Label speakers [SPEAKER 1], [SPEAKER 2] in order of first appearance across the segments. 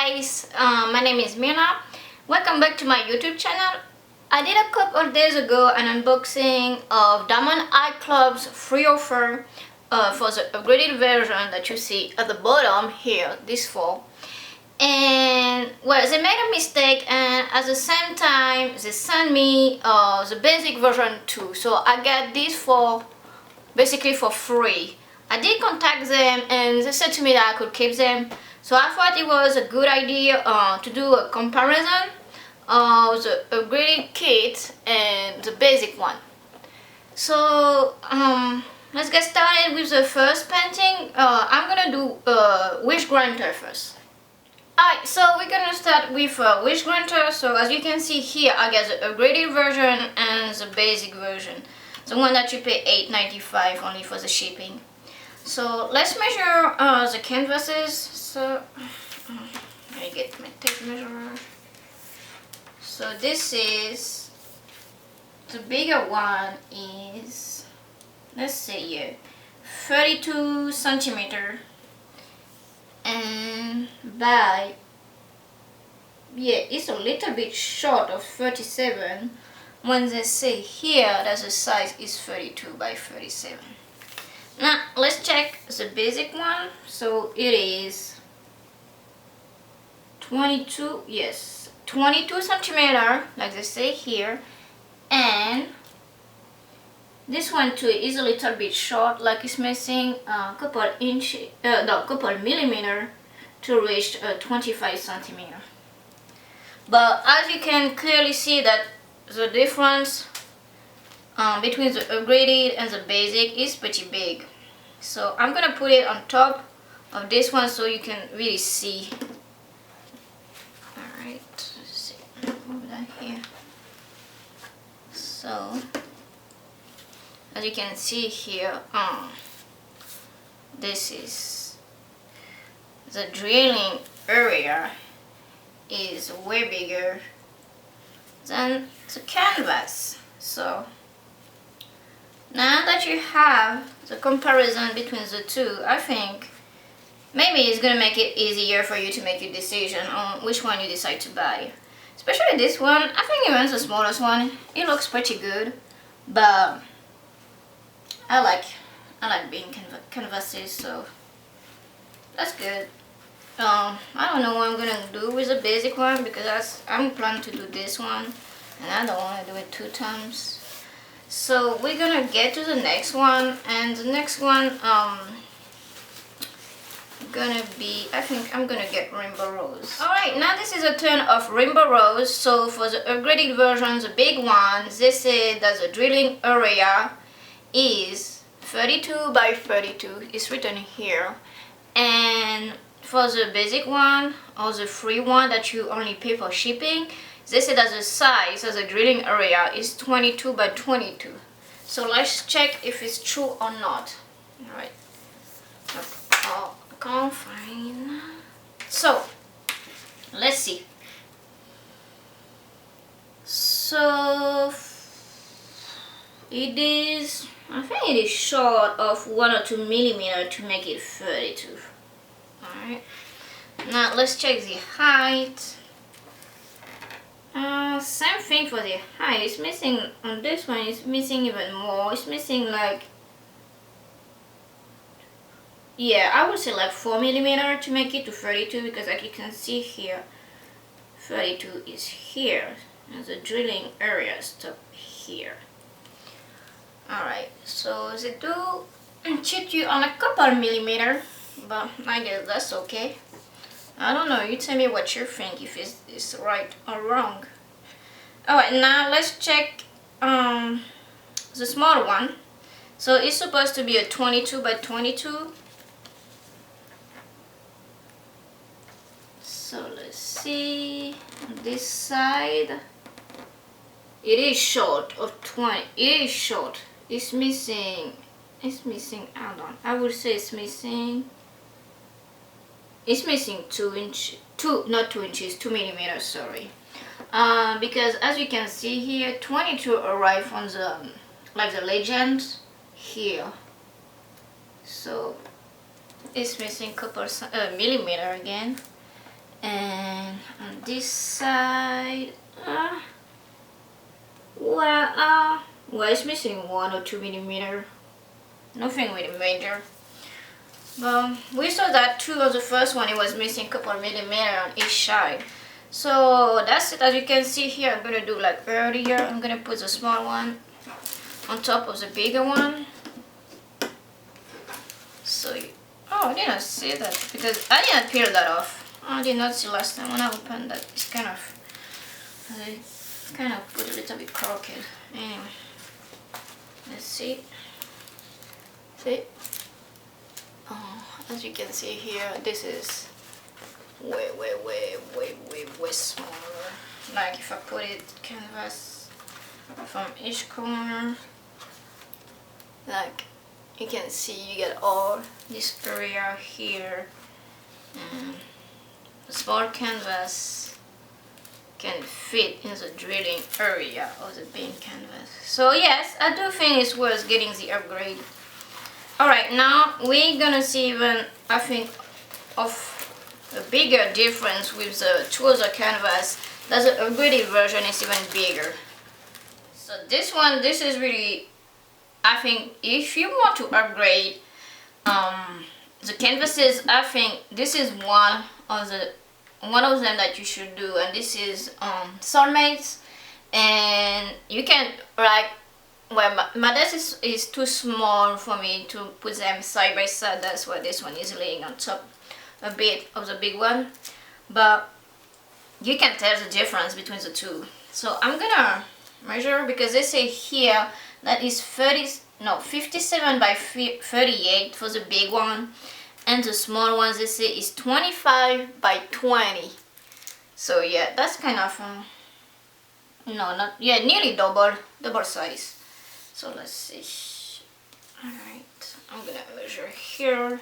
[SPEAKER 1] guys, my name is Mirna. Welcome back to my YouTube channel. I did a couple of days ago an unboxing of Diamond Eye Club's free offer for the upgraded version that you see at the bottom here, this fall. And well, they made a mistake, and at the same time they sent me the basic version too. So I got this for basically for free. I did contact them and they said to me that I could keep them. So I thought it was a good idea to do a comparison of the upgraded kit and the basic one. So let's get started with the first painting. I'm gonna do Wish Granter first. Alright, so we're gonna start with Wish Granter. So as you can see here, I got the upgraded version and the basic version. The one that you pay $8.95 only for the shipping. So let's measure the canvases. So let me get my tape measure. So this is, the bigger one is, let's say here, 32 centimeter, and by, yeah, it's a little bit short of 37 when they say here that the size is 32 by 37. Now let's check the basic one. So it is 22, yes, 22 centimeter like they say here, and this one too is a little bit short, like it's missing a couple inches, no, couple millimeter to reach 25 centimeter. But as you can clearly see that the difference between the upgraded and the basic is pretty big. So I'm gonna put it on top of this one so you can really see. Alright, let's see, move that here. So as you can see here, this is the drilling area is way bigger than the canvas. So now that you have the comparison between the two, I think maybe it's gonna make it easier for you to make your decision on which one you decide to buy. Especially this one, I think even the smallest one, it looks pretty good, but I like being canvases, so that's good. I don't know what I'm gonna do with the basic one because I'm planning to do this one, and I don't want to do it 2 times. So we're gonna get to the next one, and the next one gonna be, I think I'm gonna get Rainbow Rose. Alright, now this is a turn of Rainbow Rose. So for the upgraded version, the big one, they say that the drilling area is 32 by 32. It's written here. And for the basic one, or the free one that you only pay for shipping, they say that the size of the drilling area is 22 by 22. So let's check if it's true or not. Alright. Oh, I can't find. So let's see. So it is, I think it is short of 1 or 2 millimeter to make it 32. Alright. Now let's check the height. Same thing for the height. It's missing on this one. It's missing even more. It's missing like, yeah, I would say like 4 millimeter to make it to 32, because like you can see here, 32 is here, and the drilling area stop here. Alright, so they do cheat you on a couple millimeter, but I guess that's okay. I don't know, you tell me what you think, if it's right or wrong. Alright, now let's check the small one. So it's supposed to be a 22 by 22. So let's see, on this side, it is short of 20, it is short. It's missing, hold on, I would say it's missing 2 inches, not 2 inches, 2 millimeters, sorry. Because as you can see here, 22 arrive on the, like the legend here. So it's missing couple millimeter again. And on this side. Well, it's missing 1 or 2 millimeter. Nothing really major. We saw that too on the first one. It was missing a couple millimeter on each side. So that's it. As you can see here, I'm gonna do like earlier. I'm gonna put the small one on top of the bigger one. So, oh, I didn't see that because I didn't peel that off. I did not see last time when I opened that. It's kind of put a little bit crooked. Anyway, let's see. See? Oh, as you can see here, this is way smaller. Like if I put it canvas from each corner, like you can see you get all this area here, and the small canvas can fit in the drilling area of the main canvas. So yes, I do think it's worth getting the upgrade. Alright, now we're gonna see even, I think, of a bigger difference with the two other canvas. That's the upgraded version is even bigger. So this one, this is really, I think, if you want to upgrade the canvases, I think this is one of them that you should do, and this is Soulmates. And you can, like, well, my desk is too small for me to put them side by side. That's why this one is laying on top a bit of the big one, but you can tell the difference between the two. So I'm gonna measure, because they say here that is 57 by 38 for the big one, and the small ones they say is 25 by 20. So yeah, that's kind of nearly double size. So let's see. Alright, I'm gonna measure here.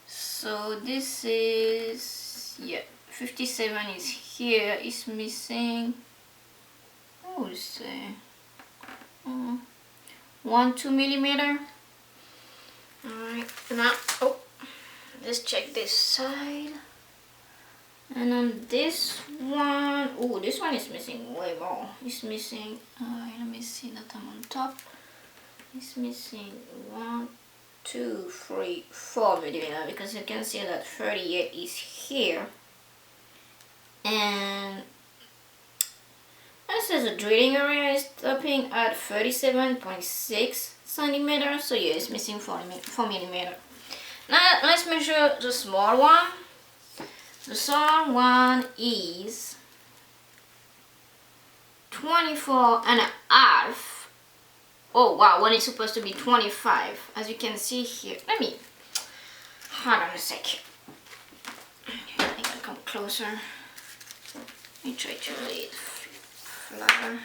[SPEAKER 1] So this is, yeah, 57 is here. It's missing, I would say 1-2 millimeter. Alright, now let's check this side. And on this one, oh, this one is missing way more. It's missing, let me see that I'm on top. It's missing 1, 2, 3, 4 millimeter, because you can see that 38 is here. And this is the drilling area is stopping at 37.6 centimeters. So yeah, it's missing 4 millimeter. Now let's measure the small one. The small one is 24.5. Oh wow, when it's supposed to be 25, as you can see here. Hold on a sec. Okay, I think I'll come closer. Let me try to lay it flatter.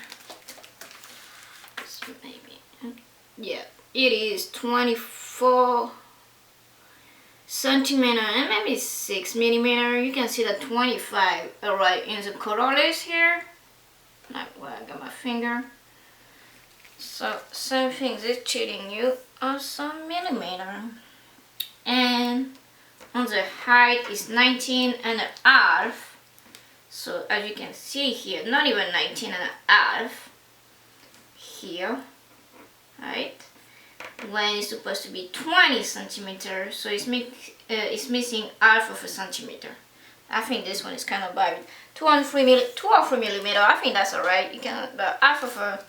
[SPEAKER 1] So maybe, yeah, it is 24 centimeter and maybe 6 millimeter. You can see that 25 right in the colorless here, like where I got my finger. So same thing, they're cheating you on some millimeter. And on the height is 19.5. So as you can see here, not even 19.5 here, right? When it's supposed to be 20 centimeters, so it's missing half of a centimeter. I think this one is kind of bad. 2 or 3 millimeter. I think that's alright. You can, but half of a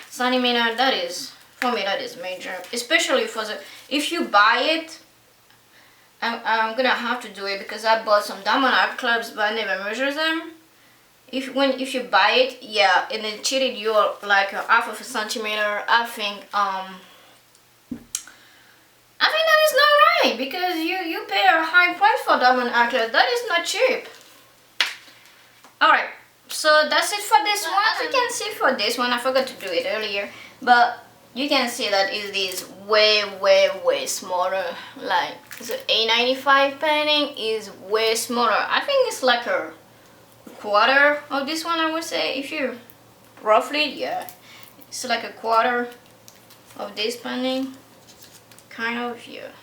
[SPEAKER 1] centimeter, that is, for me, that is major. Especially for if you buy it, I'm gonna have to do it because I bought some diamond art clubs, but I never measure them. If you buy it, yeah, and it cheated you like a half of a centimeter, I think that is not right, because you pay a high price for diamond art clubs. That is not cheap. Alright, so that's it for this one. As you can see for this one, I forgot to do it earlier, but you can see that it is way smaller. Like the A95 painting is way smaller. I think it's like a quarter of this one, I would say. If you roughly, yeah, it's like a quarter of this painting, kind of, yeah.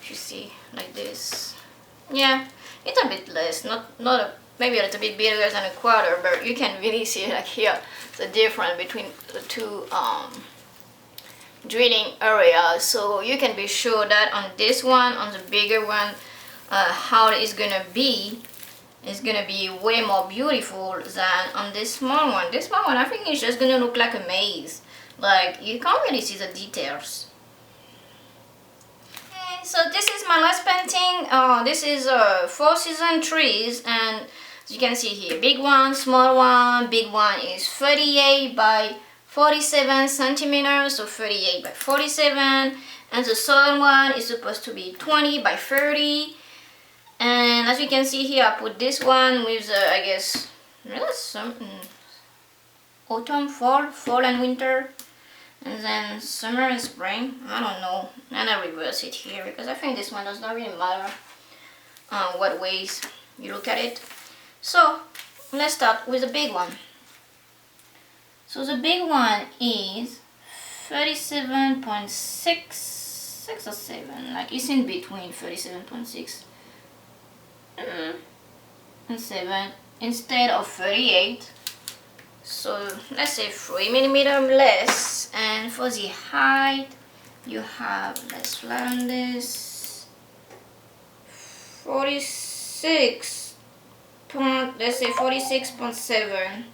[SPEAKER 1] If you see like this, yeah, it's a bit less, not a, maybe a little bit bigger than a quarter, but you can really see like here the difference between the two drilling areas. So you can be sure that on this one, on the bigger one, how it's gonna be way more beautiful than on this small one. This small one, I think it's just gonna look like a maze. Like, you can't really see the details. Okay, so this is my last painting. This is Four Season trees, and as you can see here, big one, small one. Big one is 38 by 47 centimeters, so 38 by 47, and the small one is supposed to be 20 by 30. And as you can see here, I put this one with I guess some autumn, fall and winter, and then summer and spring. I don't know. And I reverse it here because I think this one does not really matter what ways you look at it. So let's start with the big one. So the big one is 37.6, 6 or 7, like it's in between 37.6 and 7 instead of 38. So let's say 3mm less. And for the height, you have, let's flatten this, 46 point, let's say 46.7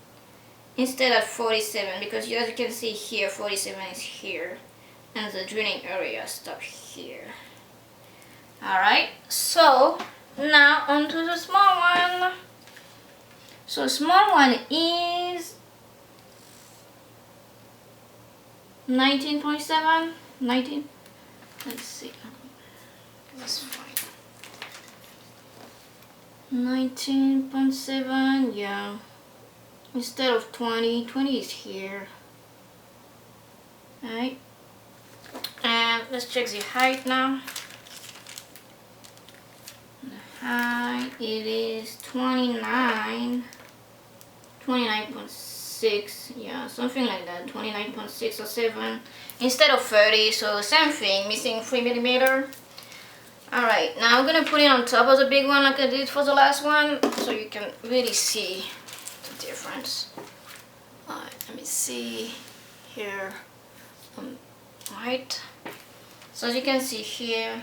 [SPEAKER 1] instead of 47, because as you can see here, 47 is here and the drilling area stops here. Alright, so now onto the small one. So small one is 19.7, 19, let's see, that's fine. 19.7, yeah, instead of 20, 20 is here. Alright, and let's check the height now. Height, it is 29.6, yeah, something like that, 29.6 or 7 instead of 30, so same thing, missing 3mm. Alright, now I'm gonna put it on top of the big one like I did for the last one, so you can really see the difference. Alright, let me see here. Right, so as you can see here,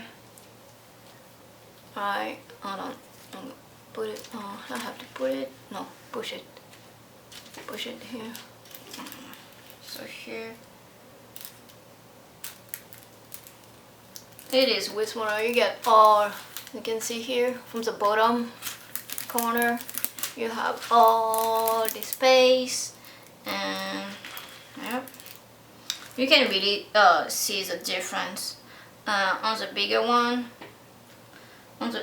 [SPEAKER 1] I hold on, I'm gonna put it, oh, I have to put it, no, push it here. So here, it is way smaller. You get all, you can see here from the bottom corner, you have all the space, and yeah, you can really see the difference on the bigger one. On the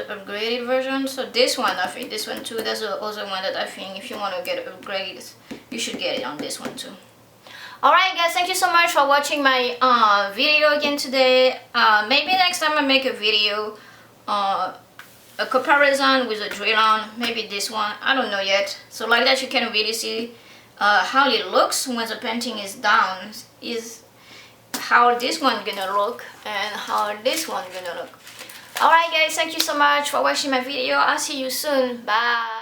[SPEAKER 1] upgraded version. So this one, I think this one too, there's the other one that I think if you want to get upgrades, you should get it on this one too. Alright guys, thank you so much for watching my video again today. Maybe next time I make a video, a comparison with a drill on, maybe this one, I don't know yet. So like that you can really see how it looks when the painting is down, is how this one gonna look and how this one gonna look. Alright guys, thank you so much for watching my video. I'll see you soon. Bye.